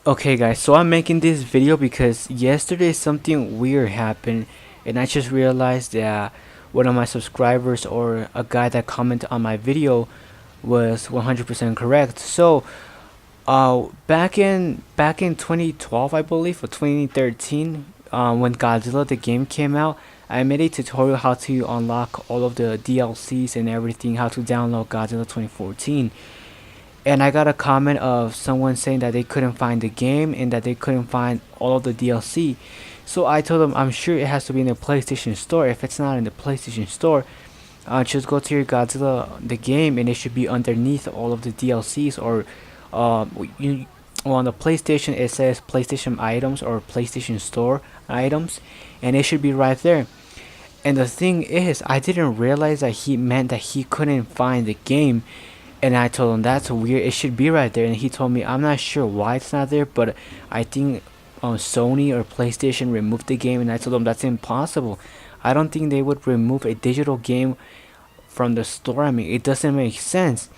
Okay guys, so I'm making this video because yesterday something weird happened and I just realized that one of my subscribers or a guy that commented on my video was 100% correct. So back in 2012 I believe or 2013, when Godzilla the game came out, I made a tutorial how to unlock all of the DLCs and everything, how to download Godzilla 2014. And I got a comment of someone saying that they couldn't find the game and that they couldn't find all of the DLC. So I told them I'm sure it has to be in the PlayStation Store. If it's not in the PlayStation Store, just go to your Godzilla the game and it should be underneath all of the DLCs or you well, on the PlayStation it says PlayStation items or PlayStation Store items, and it should be right there. And the thing is, I didn't realize that he meant that he couldn't find the game, and I told him that's weird. It should be right there, and he told me I'm not sure why it's not there, but I think Sony or PlayStation removed the game, and I told him that's impossible. I don't think they would remove a digital game from the store. I mean, it doesn't make sense.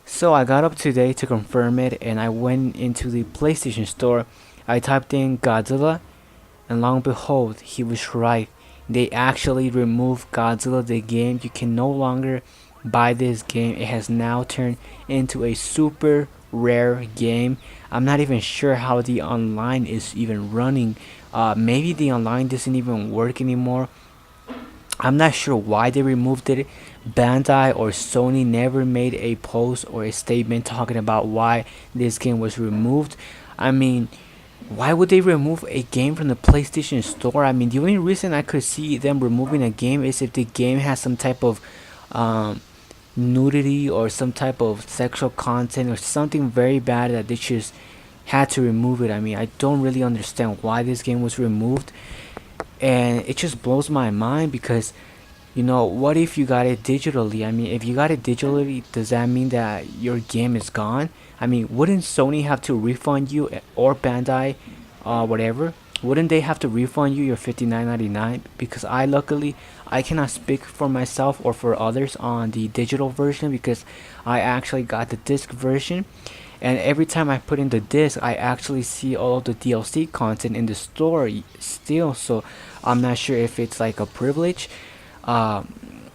So I got up today to confirm it, and I went into the PlayStation store. I typed in Godzilla, and long behold, he was right. They actually removed Godzilla the game. You can no longer buy this game. It has now turned into a super rare game. I'm not even sure how the online is even running. Maybe the online doesn't even work anymore. I'm not sure why they removed it. Bandai or Sony never made a post or a statement talking about why this game was removed. I mean, why would they remove a game from the PlayStation Store? I mean, the only reason I could see them removing a game is if the game has some type of um, nudity or some type of sexual content or something very bad that they just had to remove it. I mean, I don't really understand why this game was removed, and it just blows my mind because what if you got it digitally? I mean, if you got it digitally, does that mean that your game is gone? I mean, wouldn't Sony have to refund you or Bandai, whatever? Wouldn't they have to refund you your 59.99? Because I cannot speak for myself or for others on the digital version because I actually got the disc version, and every time I put in the disc, I actually see all of the DLC content in the store still. So I'm not sure if it's like a privilege.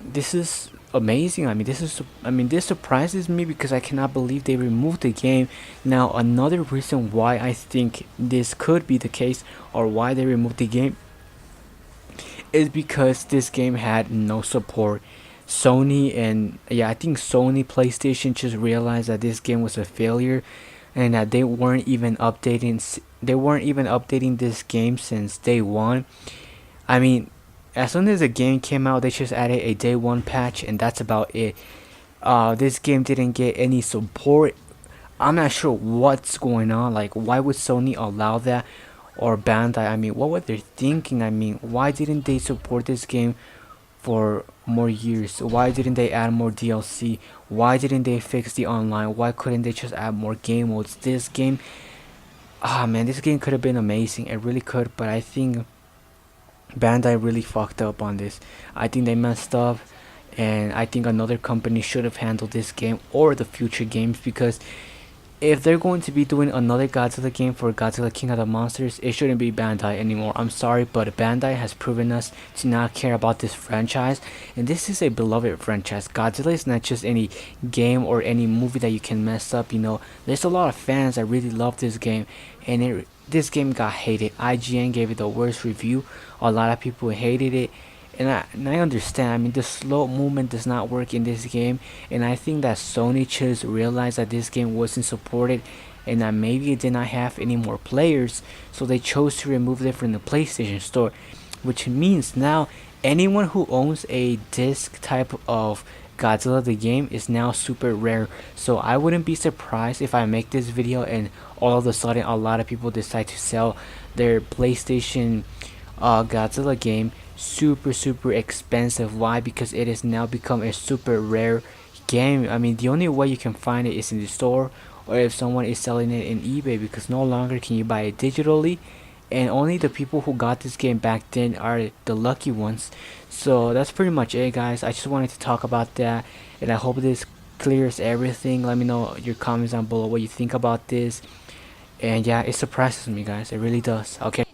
This is amazing. This surprises me because I cannot believe they removed the game. Now, another reason why I think this could be the case or why they removed the game is because this game had no support. Sony and yeah, I think Sony PlayStation just realized that this game was a failure and that they weren't even updating this game since day one. I mean, as soon as the game came out, they just added a day one patch, and that's about it. This game didn't get any support. I'm not sure what's going on. Like, why would Sony allow that, or Bandai? I mean, what were they thinking? I mean, why didn't they support this game for more years? Why didn't they add more DLC? Why didn't they fix the online? Why couldn't they just add more game modes? This game, man, this game could have been amazing. It really could, but I think Bandai really fucked up on this. I think they messed up, and I think another company should have handled this game or the future games because if they're going to be doing another Godzilla game for Godzilla King of the Monsters, it shouldn't be Bandai anymore. I'm sorry, but Bandai has proven us to not care about this franchise, and this is a beloved franchise. Godzilla is not just any game or any movie that you can mess up. There's a lot of fans that really love this game, and this game got hated. IGN gave it the worst review. A lot of people hated it, and I understand. I mean, the slow movement does not work in this game, and I think that Sony just realized that this game wasn't supported and that maybe it did not have any more players, so they chose to remove it from the PlayStation Store, which means now anyone who owns a disc type of Godzilla the game is now super rare. So I wouldn't be surprised if I make this video and all of a sudden a lot of people decide to sell their PlayStation Godzilla game super expensive. Why? Because it has now become a super rare game. I mean, the only way you can find it is in the store or if someone is selling it in eBay, because no longer can you buy it digitally, and only the people who got this game back then are the lucky ones. So that's pretty much it, guys. I just wanted to talk about that, and I hope this clears everything. Let me know your comments down below what you think about this, And yeah, it surprises me, guys. It really does. Okay.